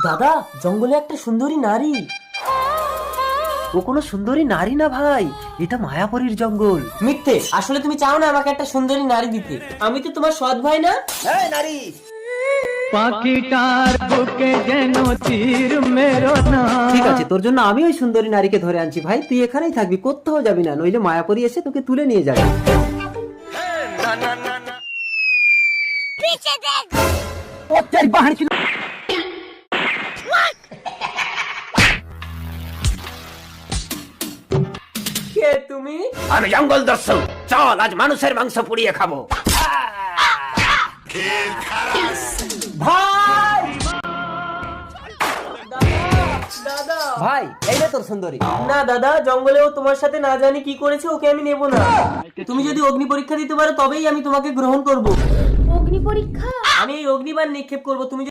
দাদা, জঙ্গলে একটা সুন্দরী নারী। ও কোনো সুন্দরী নারী না ভাই, এটা মায়াপুরীর জঙ্গল। মিথ্যে, আসলে তুমি চাও না আমাকে একটা সুন্দরী নারী দিতে। আমি তো তোমার সৎ ভাই না। এই নারী, পাখিটার বুকে যেন তীর মেরো না। ঠিক আছে, তোর জন্য আমি ওই সুন্দরী নারীকে ধরে আনছি ভাই, তুই এখানেই থাকবি, কোথাও যাবি না, নইলে মায়াপুরী এসে তোকে তুলে নিয়ে যাবে। কে তুমি? আমি জঙ্গল দস্যু, চল আজ মানুষের মাংস পুড়িয়ে খাবো। ভাই! দাদা! ভাই এই রে তোর সুন্দরী। না দাদা, জঙ্গলেও তোমার সাথে না জানি কি করেছে, ওকে আমি নেব না। তুমি যদি অগ্নি পরীক্ষা দিতে পারো তবেই আমি তোমাকে গ্রহণ করব। অগ্নি পরীক্ষা? আমি এই অগ্নিবাণ নিক্ষেপ করব, তুমি